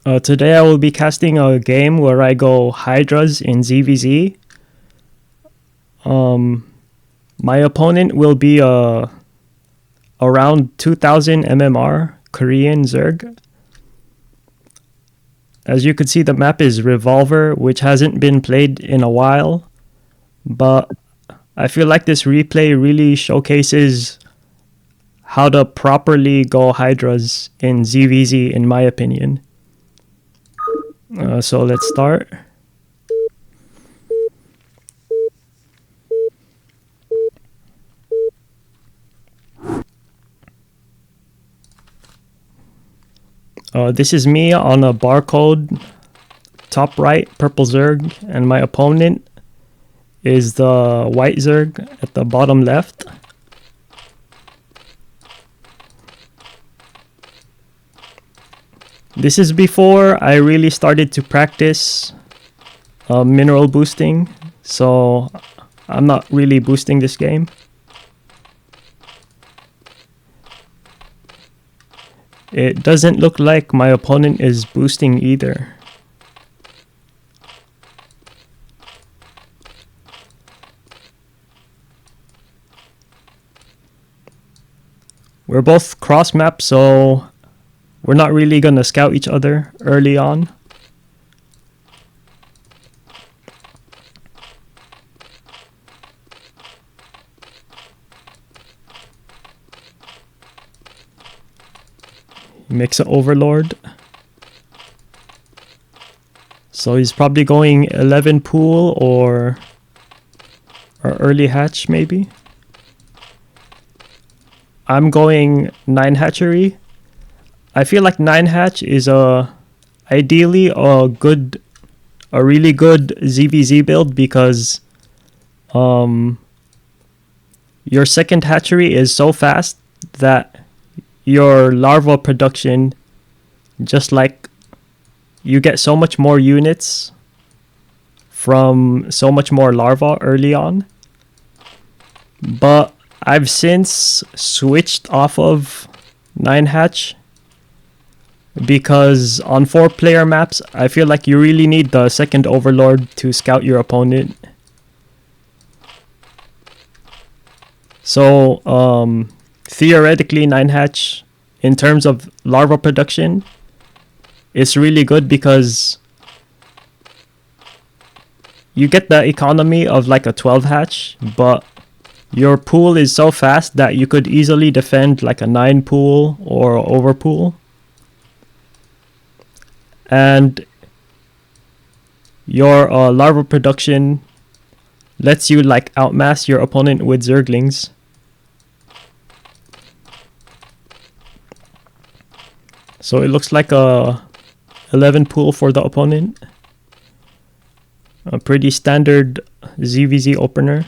Today I will be casting a game where I go Hydras in ZvZ. My opponent will be around 2000 MMR Korean Zerg. As you can see, the map is Revolver, which hasn't been played in a while, but I feel like this replay really showcases how to properly go Hydras in ZvZ, in my opinion. So let's start. This is me on a barcode, top right, purple Zerg, and my opponent is the white Zerg at the bottom left. This is before I really started to practice mineral boosting, so I'm not really boosting this game. It doesn't look like my opponent is boosting either. We're both cross map, so we're not really gonna scout each other early on. He makes an Overlord. So he's probably going 11 pool or early hatch maybe. I'm going 9 hatchery. I feel like 9 hatch is ideally a really good ZvZ build because your second hatchery is so fast that your larva production, just like you get so much more units from so much more larva early on. But I've since switched off of 9 hatch because on 4-player maps, I feel like you really need the second Overlord to scout your opponent. So theoretically, 9 hatch in terms of larva production, it's really good because you get the economy of like a 12 hatch, but your pool is so fast that you could easily defend like a 9 pool or over pool. And your larva production lets you like outmass your opponent with Zerglings. So it looks like a 11 pool for the opponent. A pretty standard ZvZ opener.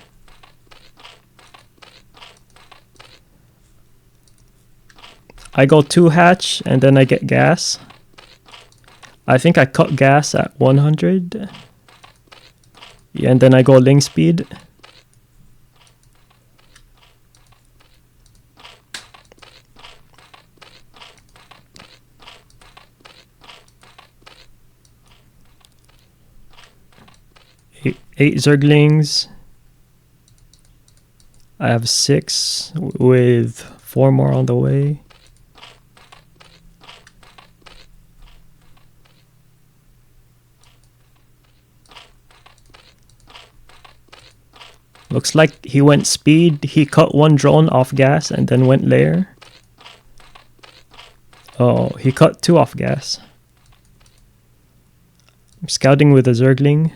I go 2 hatch and then I get gas. I think I cut gas at 100. Yeah, and then I go Ling speed. Eight Zerglings. I have 6 with 4 more on the way. Looks like he went speed. He cut 1 drone off gas and then went lair. Oh, he cut 2 off gas. I'm scouting with a Zergling.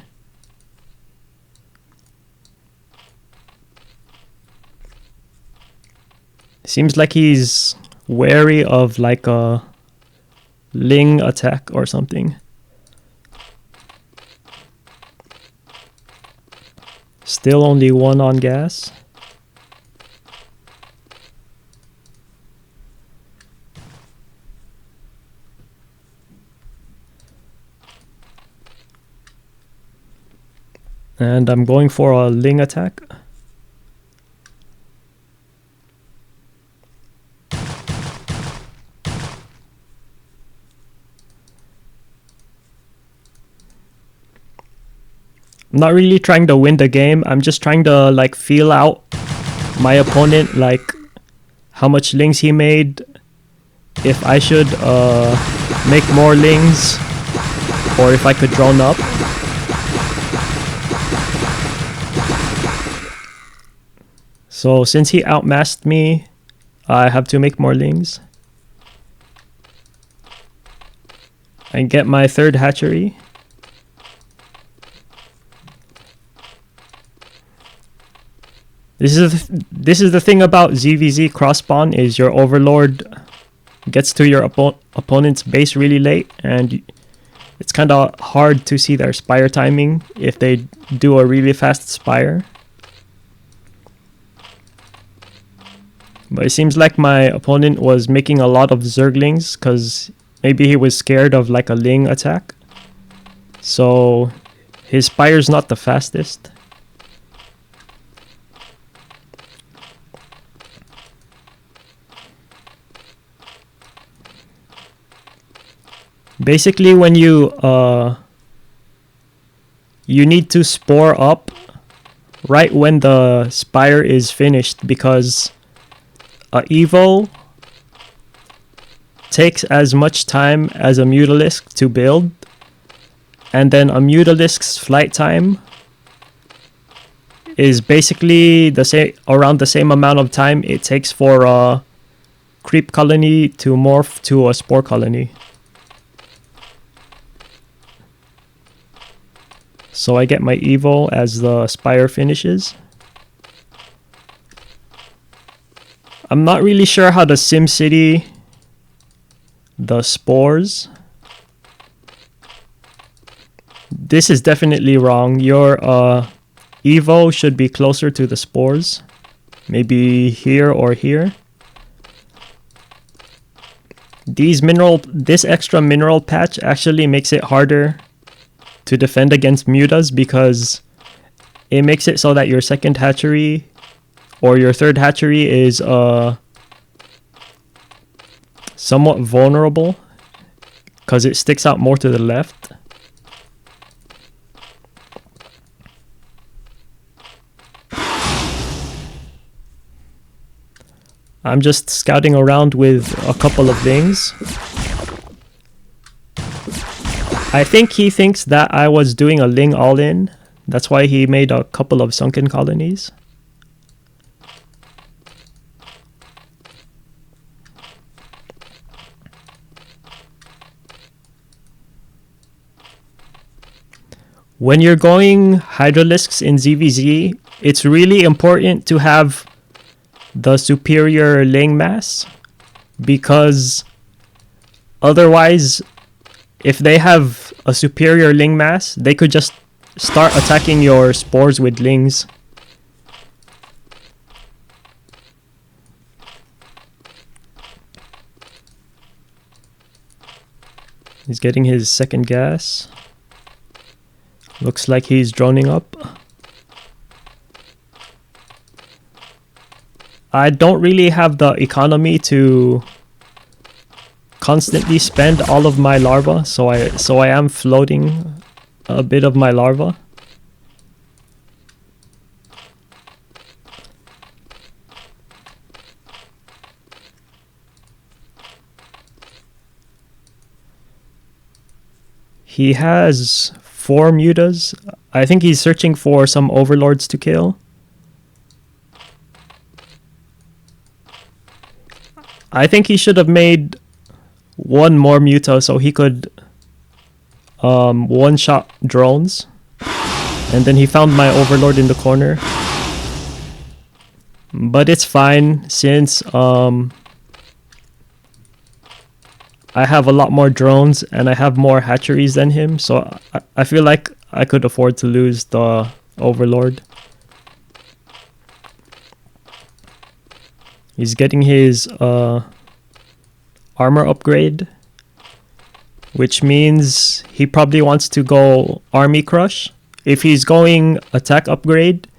Seems like he's wary of like a Ling attack or something. Still only 1 on gas. And I'm going for a Ling attack. I'm not really trying to win the game. I'm just trying to like feel out my opponent, like how much lings he made, if I should make more lings, or if I could drone up. So since he outmassed me, I have to make more lings and get my third hatchery. This is the thing about ZvZ cross spawn, is your overlord gets to your opponent's base really late, and it's kind of hard to see their spire timing if they do a really fast spire. But it seems like my opponent was making a lot of zerglings because maybe he was scared of like a ling attack. So his spire's not the fastest. Basically, when you need to spore up right when the spire is finished, because Evo takes as much time as a Mutalisk to build, and then a Mutalisk's flight time is basically the same, around the same amount of time it takes for a creep colony to morph to a spore colony. So I get my Evo as the spire finishes. I'm not really sure how to SimCity the spores. This is definitely wrong. Your Evo should be closer to the spores. Maybe here or here. This extra mineral patch actually makes it harder to defend against mutas, because it makes it so that your second hatchery or your third hatchery is somewhat vulnerable because it sticks out more to the left. I'm just scouting around with a couple of things. I think he thinks that I was doing a ling all-in. That's why he made a couple of sunken colonies. When you're going Hydralisks in ZvZ, it's really important to have the superior ling mass, because otherwise, if they have a superior ling mass, they could just start attacking your spores with lings. He's getting his second gas. Looks like he's droning up. I don't really have the economy to constantly spend all of my larva, so I am floating a bit of my larva. He has 4 mutas. I think he's searching for some overlords to kill. I think he should have made one more muta so he could one-shot drones. And then he found my overlord in the corner. But it's fine, since I have a lot more drones and I have more hatcheries than him, so I feel like I could afford to lose the overlord. He's getting his armor upgrade, which means he probably wants to go army crush. If he's going attack upgrade,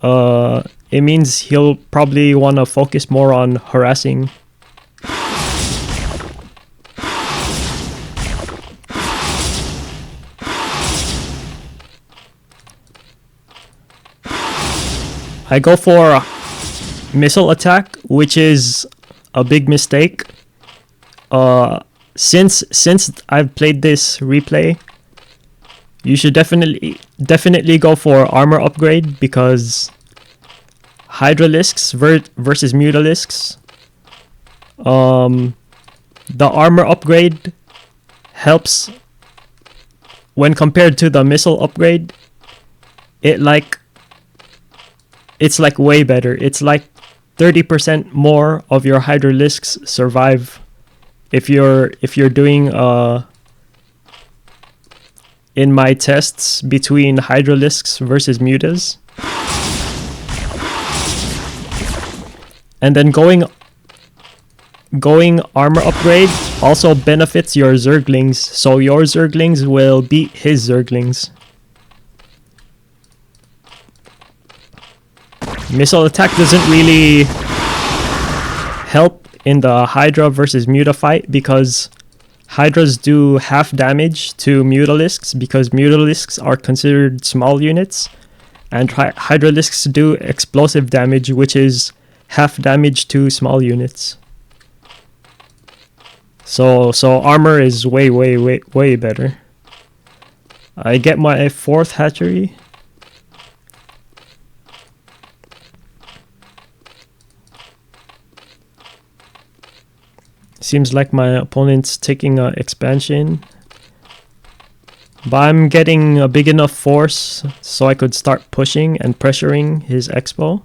it means he'll probably want to focus more on harassing. I go for a missile attack, which is a big mistake. Since I've played this replay, you should definitely go for armor upgrade, because Hydralisks versus Mutalisks, the armor upgrade helps when compared to the missile upgrade. It's like way better. It's like 30% more of your Hydralisks survive if you're doing in my tests between Hydralisks versus Mutas. And then going armor upgrade also benefits your Zerglings, so your Zerglings will beat his Zerglings. Missile attack doesn't really help in the Hydra versus Muta fight, because Hydras do half damage to Mutalisks, because Mutalisks are considered small units, and Hydralisks do explosive damage, which is half damage to small units. So armor is way better. I get my 4th hatchery. Seems like my opponent's taking an expansion, but I'm getting a big enough force so I could start pushing and pressuring his expo.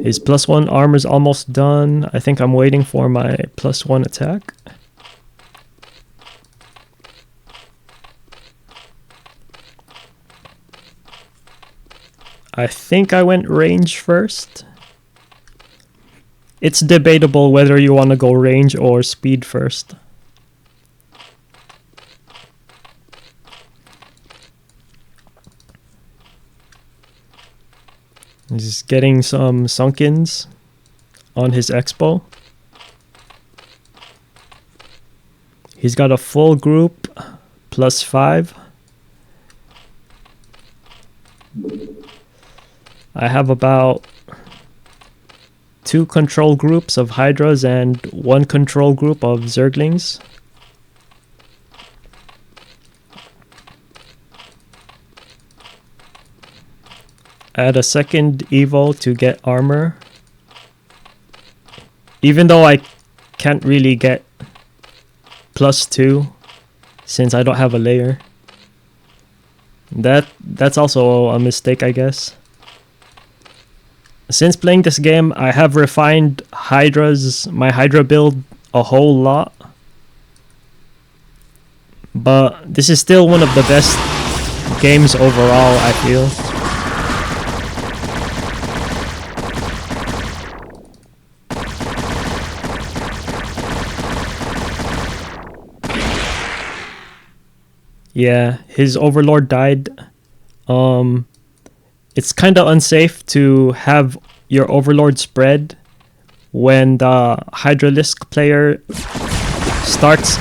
His +1 armor's almost done. I think I'm waiting for my +1 attack. I think I went range first. It's debatable whether you want to go range or speed first. He's getting some sunkens on his expo. He's got a full group +5. I have about 2 control groups of Hydras and 1 control group of Zerglings. Add a second Evo to get armor. Even though I can't really get +2 since I don't have a layer. That's also a mistake, I guess. Since playing this game, I have refined my Hydra build a whole lot. But this is still one of the best games overall, I feel. Yeah, his Overlord died. It's kind of unsafe to have your Overlord spread when the Hydralisk player starts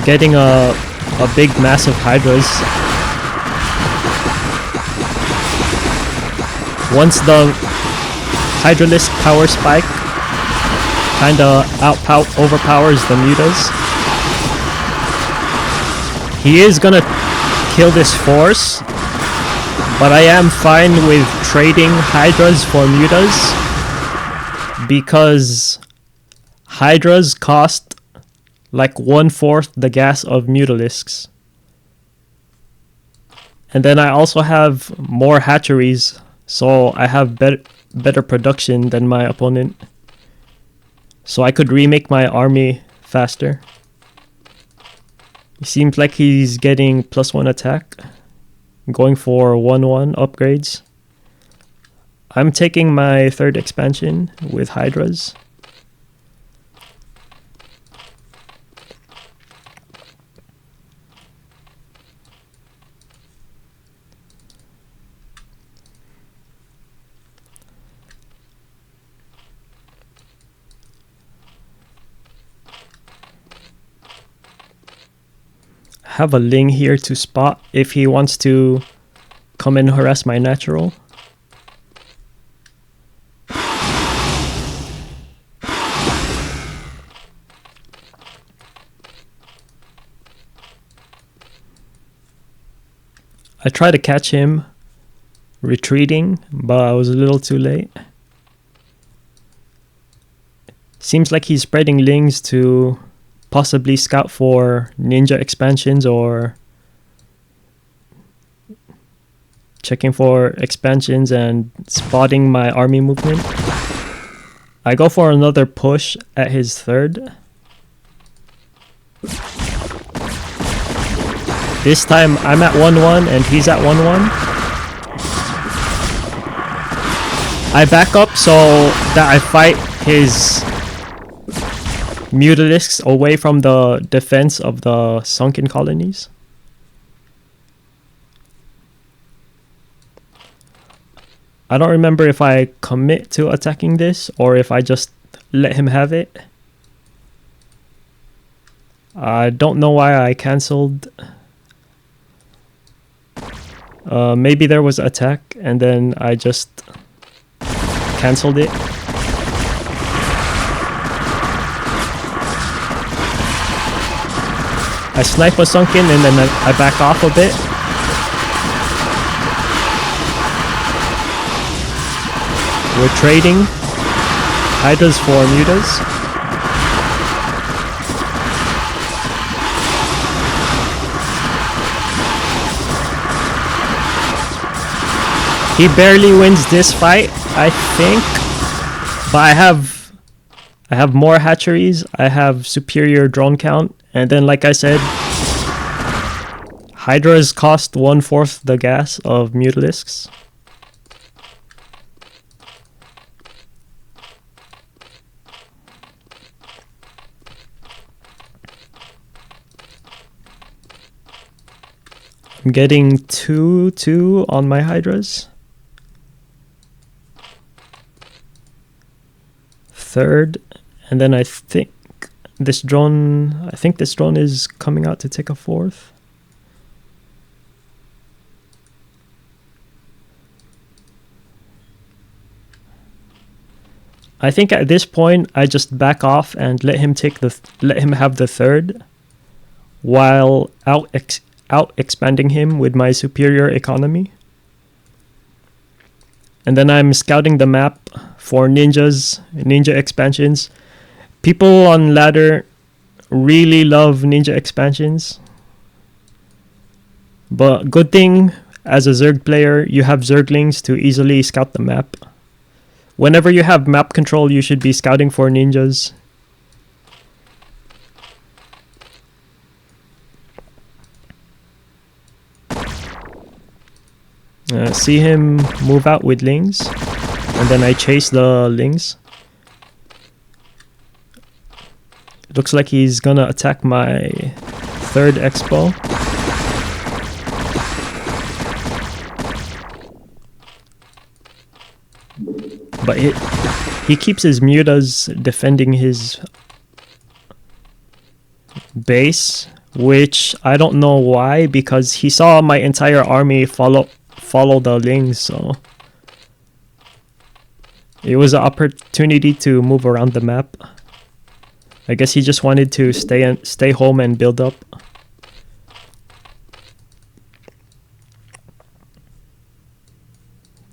getting a big mass of Hydras. Once the Hydralisk power spike kind of overpowers the Mutas, he is gonna kill this force, but I am fine with trading Hydras for Mutas, because Hydras cost like 1/4 the gas of Mutalisks. And then I also have more hatcheries, so I have better production than my opponent. So I could remake my army faster. It seems like he's getting +1 attack, going for 1/1 upgrades. I'm taking my 3rd expansion with Hydras. have a Ling here to spot if he wants to come and harass my natural. I tried to catch him retreating, but I was a little too late. Seems like he's spreading Lings to possibly scout for ninja expansions or checking for expansions and spotting my army movement. I go for another push at his third. This time I'm at 1-1 and he's at 1-1. I back up so that I fight his Mutalisks away from the defense of the sunken colonies. I don't remember if I commit to attacking this or if I just let him have it. I don't know why I cancelled. Maybe there was attack and then I just cancelled it. I snipe a sunken and then I back off a bit. We're trading Hydras for Mutas. He barely wins this fight, I think, but I have more hatcheries, I have superior drone count, and then like I said, Hydras cost 1/4 the gas of Mutalisks. I'm getting 2-2 on my Hydras. Third, and then I think this drone is coming out to take a fourth. I think at this point I just back off and let him have the third, while out expanding him with my superior economy. And then I'm scouting the map for ninja expansions. People on ladder really love ninja expansions. But good thing, as a Zerg player, you have Zerglings to easily scout the map. Whenever you have map control, you should be scouting for ninjas. See him move out with Lings, and then I chase the Lings. Looks like he's gonna attack my third expo. But he keeps his mutas defending his base, which I don't know why, because he saw my entire army follow the Lings, so it was an opportunity to move around the map. I guess he just wanted to stay home and build up.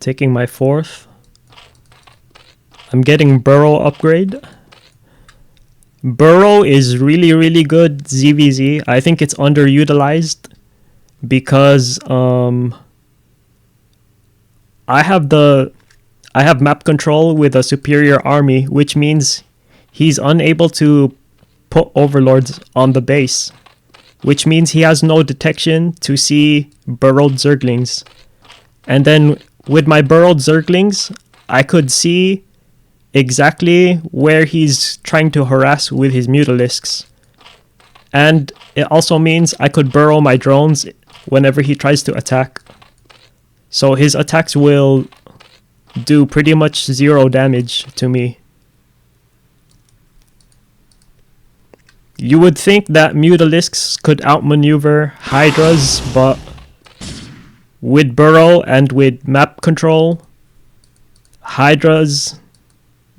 Taking my fourth. I'm getting Burrow upgrade. Burrow is really good ZvZ. I think it's underutilized because I have map control with a superior army, which means he's unable to put overlords on the base, which means he has no detection to see burrowed Zerglings. And then with my burrowed Zerglings, I could see exactly where he's trying to harass with his Mutalisks. And it also means I could burrow my drones whenever he tries to attack. So his attacks will do pretty much 0 damage to me. You would think that Mutalisks could outmaneuver Hydras, but with Burrow and with map control, the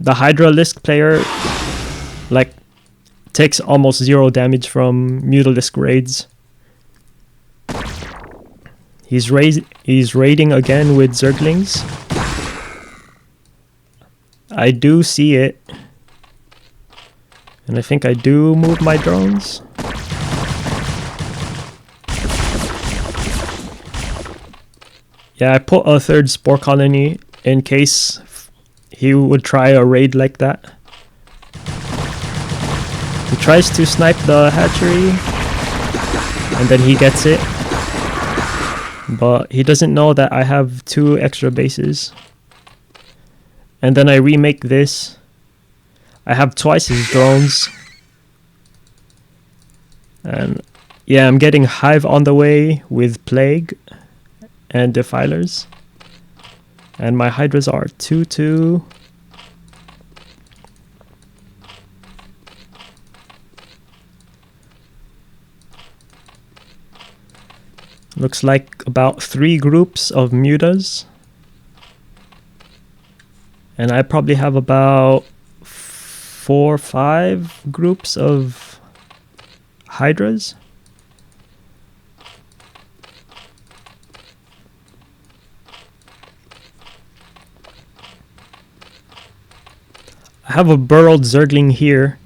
Hydralisk player like takes almost 0 damage from Mutalisk raids. He's raiding again with Zerglings. I do see it. And I think I do move my drones. Yeah, I put a 3rd Spore Colony in case he would try a raid like that. He tries to snipe the hatchery, and then he gets it. But he doesn't know that I have 2 extra bases. And then I remake this. I have twice his drones. And yeah, I'm getting Hive on the way with Plague and Defilers. And my Hydras are 2-2. Looks like about 3 groups of Mutas. And I probably have about 4 or 5 groups of Hydras. I have a burrowed Zergling here.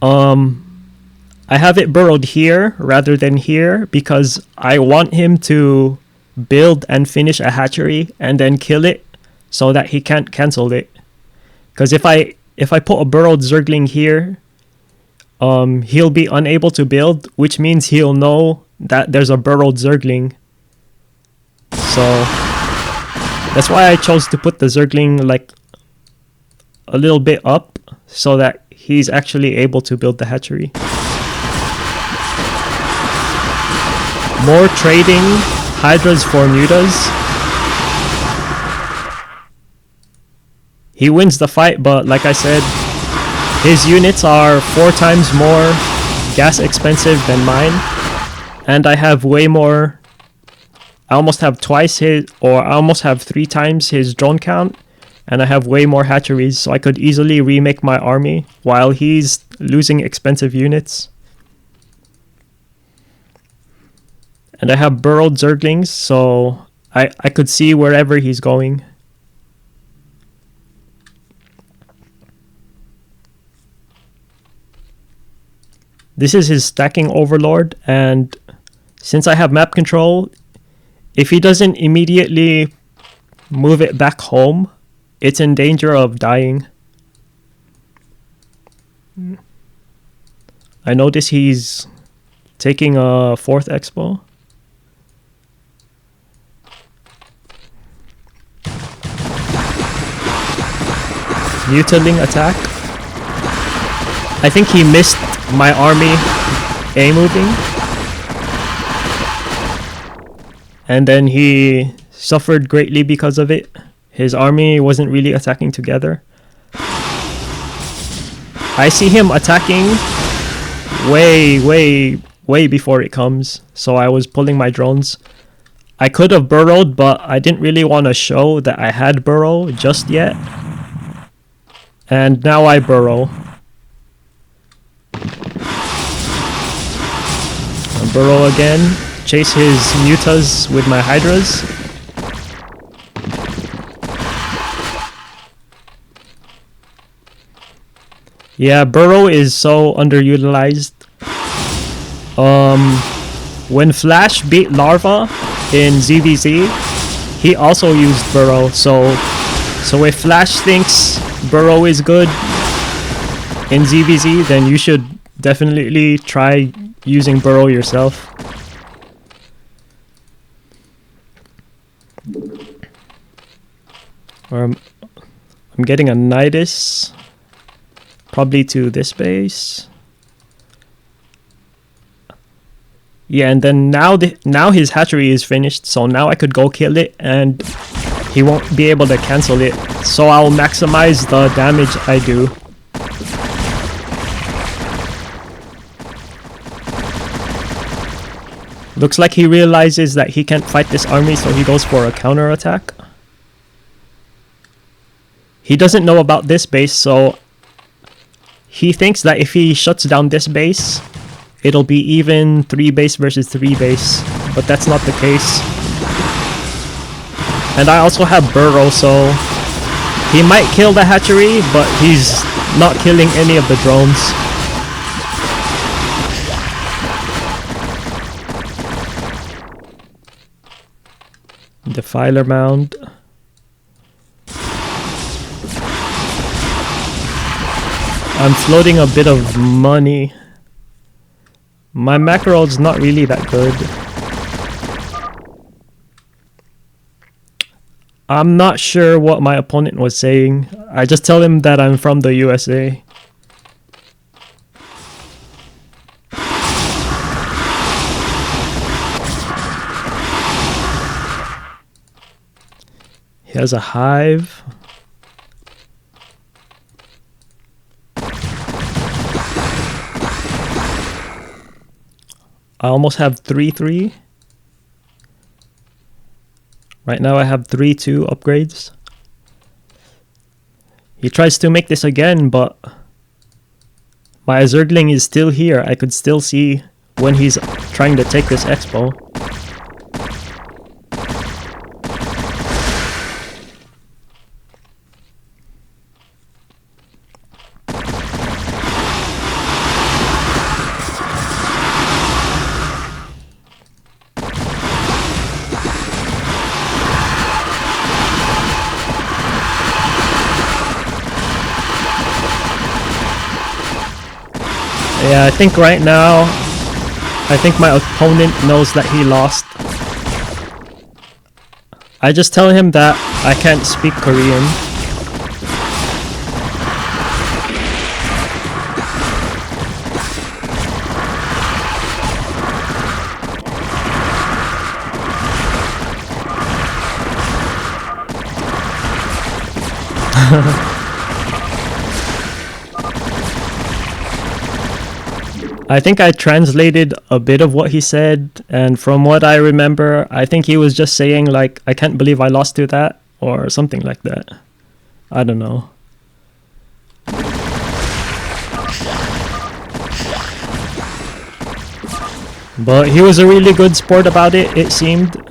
I have it burrowed here rather than here because I want him to build and finish a hatchery and then kill it so that he can't cancel it. Because if I put a burrowed Zergling here, he'll be unable to build, which means he'll know that there's a burrowed Zergling. So that's why I chose to put the Zergling like a little bit up so that he's actually able to build the hatchery. More trading Hydras for Mutas. He wins the fight, but like I said, his units are 4 times more gas expensive than mine. And I have way more. I almost have twice his, or I almost have 3 times his drone count. And I have way more hatcheries, so I could easily remake my army while he's losing expensive units. And I have burrowed Zerglings, so I could see wherever he's going. This is his stacking overlord, and since I have map control, if he doesn't immediately move it back home, it's in danger of dying. I notice he's taking a 4th expo. Mutaling attack. I think he missed my army A-moving. And then he suffered greatly because of it. His army wasn't really attacking together. I see him attacking way before it comes. So I was pulling my drones. I could have burrowed, but I didn't really want to show that I had burrow just yet. And now I burrow. I burrow again. Chase his mutas with my Hydras. Yeah, burrow is so underutilized. When Flash beat Larva in ZvZ, he also used burrow. So if Flash thinks burrow is good in ZvZ, then you should definitely try using burrow yourself. I'm getting a Nidus, probably to this base. Yeah, and then now his hatchery is finished, so now I could go kill it and he won't be able to cancel it. So I'll maximize the damage I do. Looks like he realizes that he can't fight this army, so he goes for a counter attack. He doesn't know about this base, so he thinks that if he shuts down this base, it'll be even 3 base versus 3 base, but that's not the case. And I also have Burrow, so he might kill the hatchery, but he's not killing any of the drones. Defiler mound. I'm floating a bit of money. My macro's not really that good. I'm not sure what my opponent was saying. I just tell him that I'm from the USA. He has a hive. I almost have 3-3. Right now I have 3-2 upgrades. He tries to make this again, but my Zergling is still here. I could still see when he's trying to take this expo. Yeah, I think right now, I think my opponent knows that he lost. I just tell him that I can't speak Korean. I think I translated a bit of what he said, and from what I remember, I think he was just saying like, I can't believe I lost to that, or something like that. I don't know. But he was a really good sport about it, it seemed.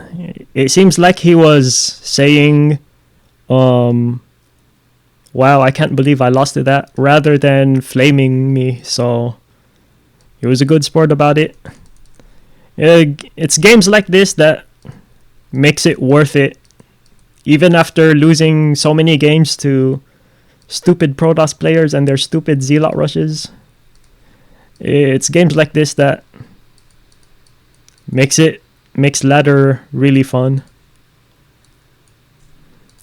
It seems like he was saying, wow, I can't believe I lost to that, rather than flaming me, so he was a good sport about it. It's games like this that makes it worth it. Even after losing so many games to stupid Protoss players and their stupid Zealot rushes. It's games like this that makes ladder really fun.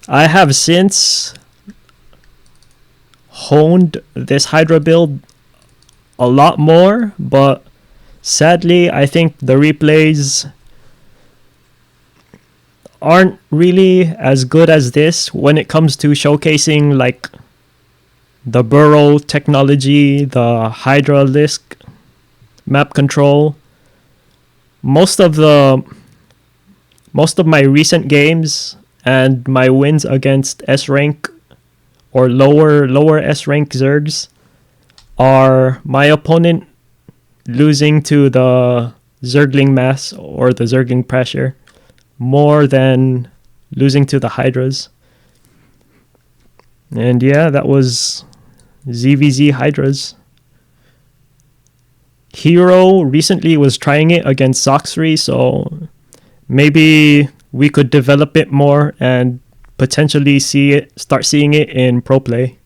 I have since honed this Hydra build a lot more, but sadly I think the replays aren't really as good as this when it comes to showcasing like the Burrow technology, the Hydra Lisk, map control. Most of my recent games and my wins against S rank or lower S rank Zergs are my opponent losing to the Zergling mass or the Zergling pressure more than losing to the Hydras. And yeah, that was ZvZ Hydras. Hero recently was trying it against Soxry, so maybe we could develop it more and potentially start seeing it in pro play.